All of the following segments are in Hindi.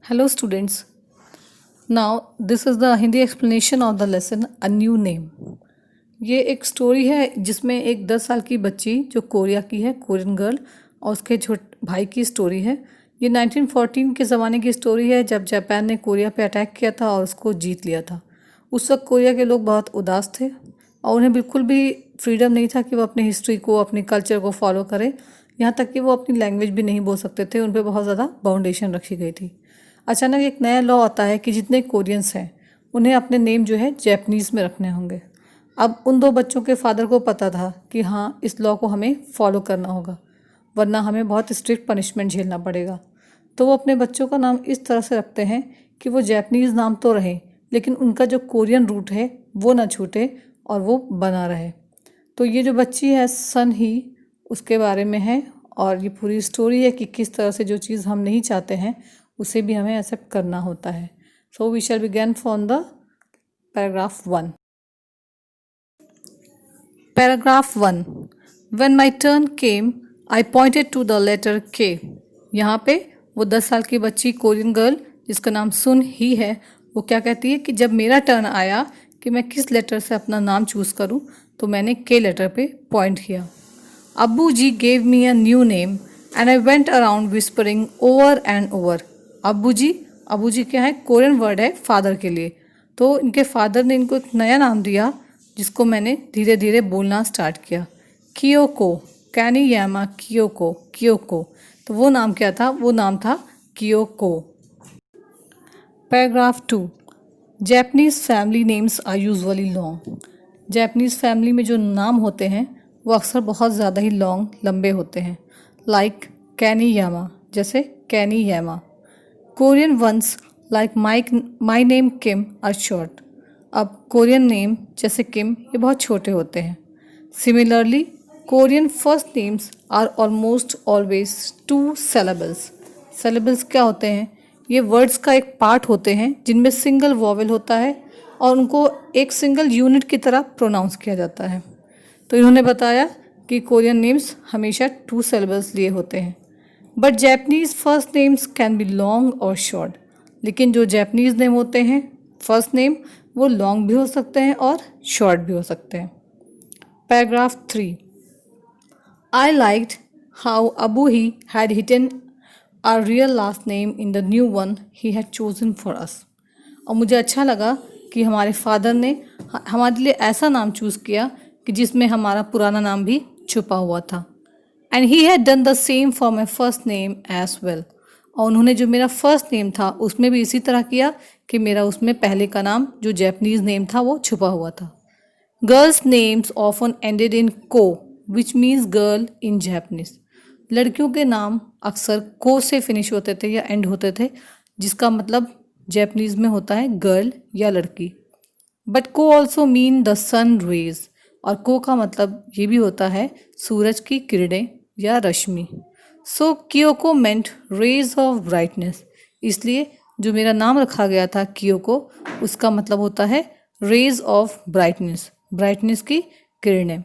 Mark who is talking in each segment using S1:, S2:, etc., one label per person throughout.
S1: Hello students. Now this is the Hindi explanation of the lesson A New Name. ये एक स्टोरी है जिसमें एक 10 साल की बच्ची जो कोरिया की है, कोरियन गर्ल, और उसके भाई की स्टोरी है। ये 1914 के ज़माने की स्टोरी है जब जापान ने कोरिया पे अटैक किया था और उसको जीत लिया था। उस वक्त कोरिया के लोग बहुत उदास थे और उन्हें बिल्कुल भी फ्रीडम नहीं था कि वो अपनी हिस्ट्री को, अपने कल्चर को फॉलो करें। यहाँ तक कि वो अपनी लैंग्वेज भी नहीं बोल सकते थे, उन पर बहुत ज़्यादा बाउंडेशन रखी गई थी। अचानक एक नया लॉ आता है कि जितने कोरियंस हैं उन्हें अपने नेम जो है जैपनीज़ में रखने होंगे। अब उन दो बच्चों के फादर को पता था कि हाँ, इस लॉ को हमें फॉलो करना होगा वरना हमें बहुत स्ट्रिक्ट पनिशमेंट झेलना पड़ेगा। तो वो अपने बच्चों का नाम इस तरह से रखते हैं कि वो जैपनीज़ नाम तो रहे लेकिन उनका जो कोरियन रूट है वो ना छूटे और वो बना रहे। तो ये जो बच्ची है सन ही, उसके बारे में है और ये पूरी स्टोरी है कि किस तरह से जो चीज़ हम नहीं चाहते हैं उसे भी हमें एक्सेप्ट करना होता है। So we shall begin from the paragraph 1। Paragraph 1। When my turn came I pointed to the letter K. यहाँ पे वो 10 साल की बच्ची कोरियन गर्ल जिसका नाम सुन ही है, वो क्या कहती है कि जब मेरा टर्न आया कि मैं किस लेटर से अपना नाम चूज़ करूँ तो मैंने के लेटर पे पॉइंट किया। Abbu ji gave me a new name and I went around whispering over and over. Abbu ji क्या है? कोरियन वर्ड है फादर के लिए। तो इनके फादर ने इनको एक नया नाम दिया जिसको मैंने धीरे धीरे बोलना स्टार्ट किया। कियोको, कैनियामा कियोको, कियोको। तो वो नाम क्या था? वो नाम था Kiyoko. Paragraph 2। Japanese family names are usually long. Japanese family में जो नाम होते हैं वो अक्सर बहुत ज़्यादा ही लंबे होते हैं। लाइक कैनियामा, जैसे Kaneyama. Korean ones like my name Kim are short. अब कोरियन नेम जैसे किम ये बहुत छोटे होते हैं। Similarly Korean first names are almost always 2 syllables। syllables क्या होते हैं? ये वर्ड्स का एक पार्ट होते हैं जिनमें सिंगल वॉवेल होता है और उनको एक सिंगल यूनिट की तरह प्रोनाउंस किया जाता है। तो इन्होंने बताया कि कोरियन नेम्स हमेशा 2 syllables लिए होते हैं। But Japanese first names can be long और शॉर्ट। लेकिन जो जैपनीज़ नेम होते हैं फर्स्ट नेम वो लॉन्ग भी हो सकते हैं और शॉर्ट भी हो सकते हैं। Paragraph 3। I liked how Abu he had hidden our real last name in the new one he had chosen for us. और मुझे अच्छा लगा कि हमारे फादर ने हमारे लिए ऐसा नाम चूज़ किया कि जिसमें हमारा पुराना नाम भी छुपा हुआ था। And he had done the same for my first name as well. और उन्होंने जो मेरा फर्स्ट नेम था उसमें भी इसी तरह किया कि मेरा उसमें पहले का नाम जो जैपनीज़ नेम था वो छुपा हुआ था। Girls names often ended in ko which means girl in Japanese. लड़कियों के नाम अक्सर को से फिनिश होते थे या एंड होते थे, जिसका मतलब जैपनीज़ में होता है गर्ल या लड़की। But ko also mean the sun rays. और को का मतलब ये भी होता है सूरज की किरणें या रश्मि। सो कियोको मेंट रेज ऑफ ब्राइटनेस। इसलिए जो मेरा नाम रखा गया था कियोको, उसका मतलब होता है रेज ऑफ ब्राइटनेस, ब्राइटनेस की किरणें।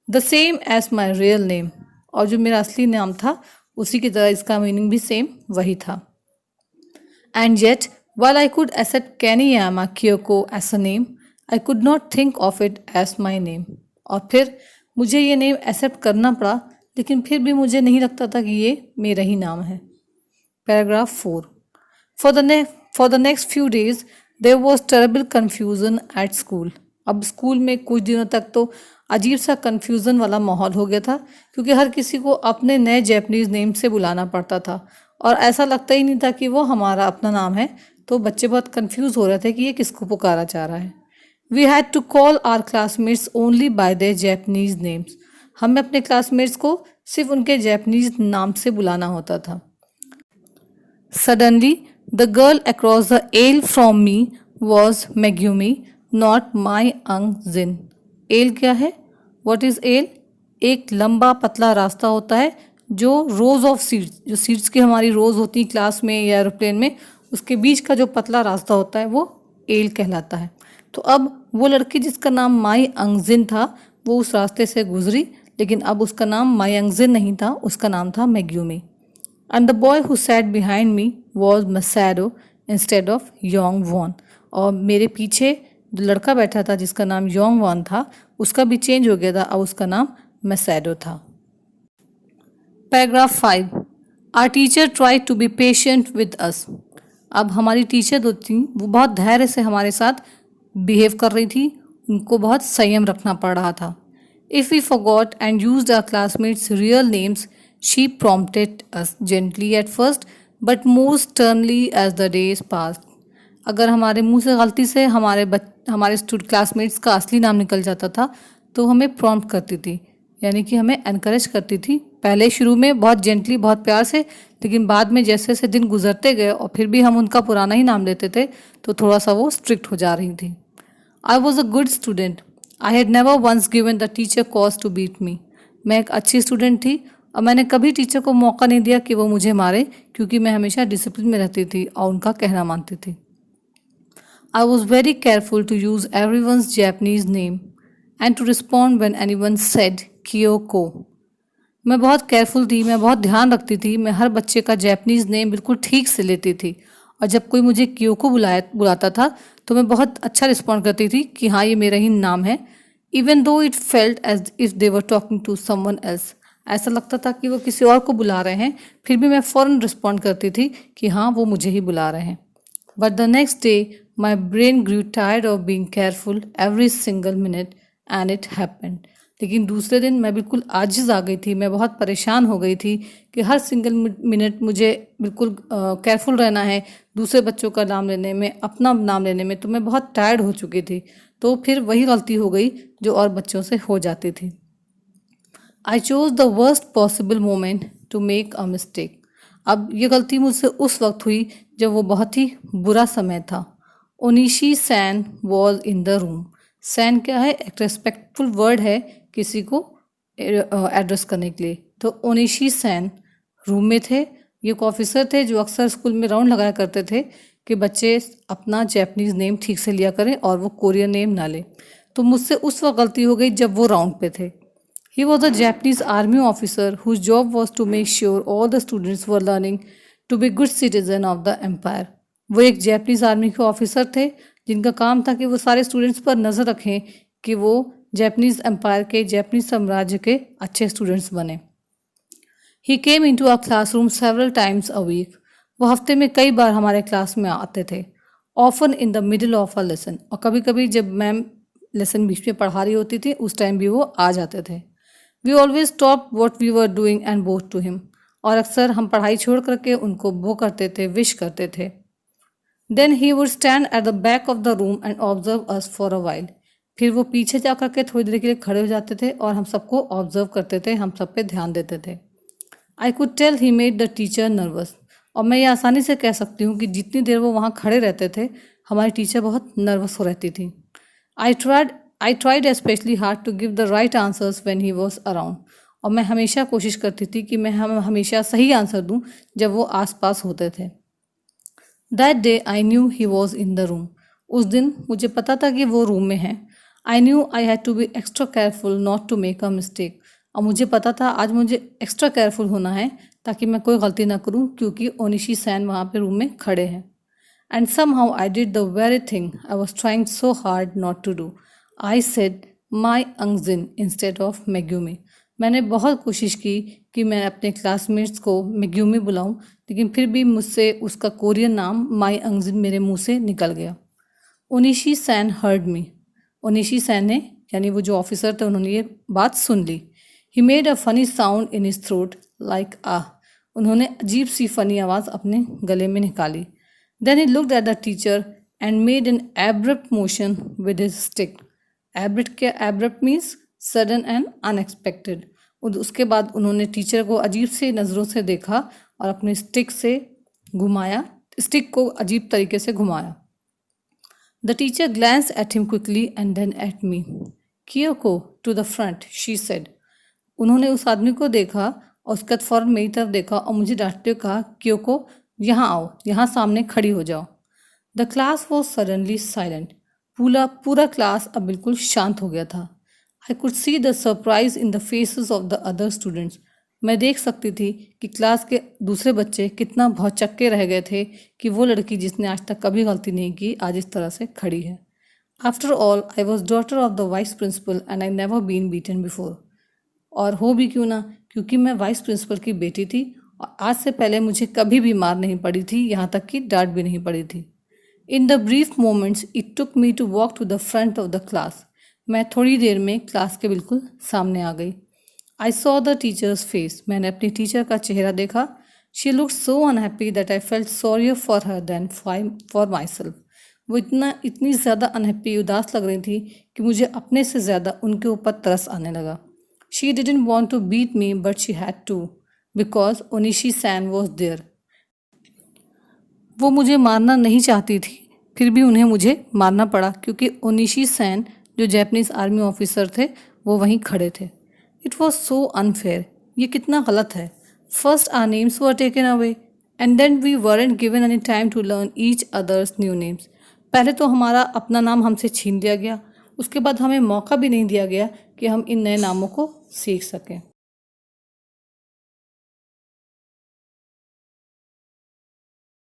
S1: The same as my real name. और जो मेरा असली नाम था उसी की तरह इसका मीनिंग भी सेम वही था। And yet while I could accept Kaneyama Kyoko as a name, I could not think of it as my name। और फिर मुझे ये नेम एक्सेप्ट करना पड़ा लेकिन फिर भी मुझे नहीं लगता था कि ये मेरा ही नाम है। Paragraph 4। For the next few days there was terrible confusion at school. अब स्कूल में कुछ दिनों तक तो अजीब सा कन्फ्यूज़न वाला माहौल हो गया था क्योंकि हर किसी को अपने नए जैपनीज़ नेम से बुलाना पड़ता था और ऐसा लगता ही नहीं था कि वो हमारा अपना नाम है। तो बच्चे बहुत कंफ्यूज हो रहे थे कि ये किसको पुकारा जा रहा है। We had to call our classmates only by their Japanese names. हमें अपने क्लासमेट्स को सिर्फ उनके जैपनीज नाम से बुलाना होता था। Suddenly the girl across the aisle from me was Megumi, not my Ang Jin. Aisle क्या है? What is aisle? एक लंबा पतला रास्ता होता है जो रोज ऑफ सीट्स, जो सीट्स की हमारी रोज होती है क्लास में या एरोप्लेन में, उसके बीच का जो पतला रास्ता होता है वो एल कहलाता है। तो अब वो लड़की जिसका नाम माई अंगजिन था वो उस रास्ते से गुजरी, लेकिन अब उसका नाम माई अंगजिन नहीं था, उसका नाम था Megumi. And the boy who sat behind me was Masato instead of Yong Won. और मेरे पीछे जो लड़का बैठा था जिसका नाम योंग वॉन था, उसका भी चेंज हो गया था, अब उसका नाम मसैडो था। Paragraph 5, our teacher try to be patient with us. अब हमारी टीचर जो थी वो बहुत धैर्य से हमारे साथ बिहेव कर रही थी, उनको बहुत संयम रखना पड़ रहा था। If we forgot and used our classmates real names she prompted us gently at first but more sternly as the days passed. अगर हमारे मुंह से गलती से हमारे क्लासमेट्स का असली नाम निकल जाता था तो हमें प्रॉम्प्ट करती थी, यानी कि हमें एनकरेज करती थी। पहले शुरू में बहुत जेंटली, बहुत प्यार से, लेकिन बाद में जैसे जैसे दिन गुजरते गए और फिर भी हम उनका पुराना ही नाम लेते थे तो थोड़ा सा वो स्ट्रिक्ट हो जा रही थी। I was a good student, I had never once given the teacher cause to beat me. मैं एक अच्छी स्टूडेंट थी और मैंने कभी टीचर को मौका नहीं दिया कि वो मुझे मारे, क्योंकि मैं हमेशा डिसिप्लिन में रहती थी और उनका कहना मानती थी। I was very careful to use everyone's Japanese name and to respond when anyone said Kyoko. मैं बहुत केयरफुल थी, मैं बहुत ध्यान रखती थी, मैं हर बच्चे का जैपनीज़ नेम बिल्कुल ठीक से लेती थी और जब कोई मुझे क्योको बुलाता था तो मैं बहुत अच्छा रिस्पॉन्ड करती थी कि हाँ ये मेरा ही नाम है, even though it felt as if they were talking to someone else. ऐसा लगता था कि वो किसी और को बुला रहे हैं, फिर भी मैं फ़ौरन रिस्पॉन्ड करती थी कि हाँ वो मुझे ही बुला रहे हैं। But the next day, my brain grew tired of being careful every single minute and it happened. लेकिन दूसरे दिन मैं बिल्कुल आजिज़ आ गई थी, मैं बहुत परेशान हो गई थी कि हर सिंगल मिनट मुझे बिल्कुल केयरफुल रहना है दूसरे बच्चों का नाम लेने में, अपना नाम लेने में। तो मैं बहुत टायर्ड हो चुकी थी, तो फिर वही गलती हो गई जो और बच्चों से हो जाती थी। I chose the worst possible moment to make a mistake. अब ये गलती मुझसे उस वक्त हुई जब वो बहुत ही बुरा समय था। Onishi san was in the room. San क्या है? एक रेस्पेक्टफुल वर्ड है किसी को एड्रेस करने के लिए। तो ओनिशी सैन रूम में थे। ये एक ऑफिसर थे जो अक्सर स्कूल में राउंड लगाया करते थे कि बच्चे अपना जैपनीज़ नेम ठीक से लिया करें और वो कोरियन नेम ना लें। तो मुझसे उस वक्त गलती हो गई जब वो राउंड पे थे। He was a Japanese army officer whose job was to make sure all the students were learning to be good citizen of the empire. वो एक जैपनीज आर्मी के ऑफिसर थे जिनका काम था कि वो सारे स्टूडेंट्स पर नज़र रखें कि वो जैपनीज एम्पायर के, जैपनीज साम्राज्य के अच्छे स्टूडेंट्स बने। He came into our classroom several times a week. वो हफ्ते में कई बार हमारे क्लास में आते थे। Often in the middle of a lesson. और कभी कभी जब मैम लेसन बीच में पढ़ा रही होती थी उस टाइम भी वो आ जाते थे। We always stopped what we were doing and bowed to him. और अक्सर हम पढ़ाई छोड़ करके उनको बो करते थे, विश करते थे। Then he would stand at the back of the room and observe us for a while. फिर वो पीछे जा करके थोड़ी देर के लिए खड़े हो जाते थे और हम सबको ऑब्जर्व करते थे, हम सब पे ध्यान देते थे। I could tell he made the teacher nervous. और मैं ये आसानी से कह सकती हूँ कि जितनी देर वो वहाँ खड़े रहते थे हमारी टीचर बहुत नर्वस हो रहती थी। I tried especially hard to give the right answers when he was around. और मैं हमेशा कोशिश करती थी कि मैं हमेशा सही आंसर दूं जब वो आसपास होते थे। That day I knew he was in the room. उस दिन मुझे पता था कि वो रूम में हैं। I knew I had to be extra careful not to make a mistake. और मुझे पता था आज मुझे एक्स्ट्रा केयरफुल होना है ताकि मैं कोई गलती ना करूं क्योंकि ओनिशी सैन वहाँ पे रूम में खड़े हैं। And somehow I did the very thing I was trying so hard not to do. I said my Angzin instead of Megumi. मैंने बहुत कोशिश की कि मैं अपने क्लासमेट्स को मेग्यूमी बुलाऊं, लेकिन फिर भी मुझसे उसका कोरियन नाम माई अंगजिन मेरे मुंह से निकल गया। Onishi san heard me. Onishi san ने, यानी वो जो ऑफिसर थे, उन्होंने ये बात सुन ली। He made a funny sound in his throat like ah. उन्होंने अजीब सी फनी आवाज़ अपने गले में निकाली। Then he looked at the teacher and made an abrupt motion with his stick. Abrupt means sudden and unexpected. उसके बाद उन्होंने टीचर को अजीब से नज़रों से देखा और अपने स्टिक से घुमाया, स्टिक को अजीब तरीके से घुमाया। The teacher glance at him quickly and then at me. Kiyoko to the front, she said. उन्होंने उस आदमी को देखा और उसके बाद फ़ौरन मेरी तरफ देखा और मुझे डांटते हुए कहा, कियोको यहाँ आओ, यहाँ सामने खड़ी हो जाओ। The class was suddenly silent. पूरा क्लास अब बिल्कुल शांत हो गया था। I could see the surprise in the faces of the other students. मैं देख सकती थी कि क्लास के दूसरे बच्चे कितना भौचक्के रह गए थे कि वो लड़की जिसने आज तक कभी गलती नहीं की आज इस तरह से खड़ी है। After all I was daughter of the vice principal and I never been beaten before. और हो भी क्यों ना, क्योंकि मैं वाइस प्रिंसिपल की बेटी थी और आज से पहले मुझे कभी भी मार नहीं पड़ी थी, यहाँ तक कि डांट भी नहीं पड़ी थी। In the brief moments it took me to walk to the front of the class. मैं थोड़ी देर में क्लास के बिल्कुल सामने आ गई। I saw the teacher's face. मैंने अपनी टीचर का चेहरा देखा। She look so unhappy that I felt sorry for her than for myself. वो इतनी ज़्यादा अनहैप्पी, उदास लग रही थी कि मुझे अपने से ज़्यादा उनके ऊपर तरस आने लगा। She didn't want to beat me but she had to because Onishi san was there. वो मुझे मारना नहीं चाहती थी, फिर भी उन्हें मुझे मारना पड़ा क्योंकि ओनिशी सैन जो जापानीज आर्मी ऑफिसर थे वो वहीं खड़े थे। It was so unfair. ये कितना गलत है। First our names were taken away and then we weren't given any time to learn each others new names. पहले तो हमारा अपना नाम हमसे छीन लिया गया, उसके बाद हमें मौका भी नहीं दिया गया कि हम इन नए नामों को सीख सकें।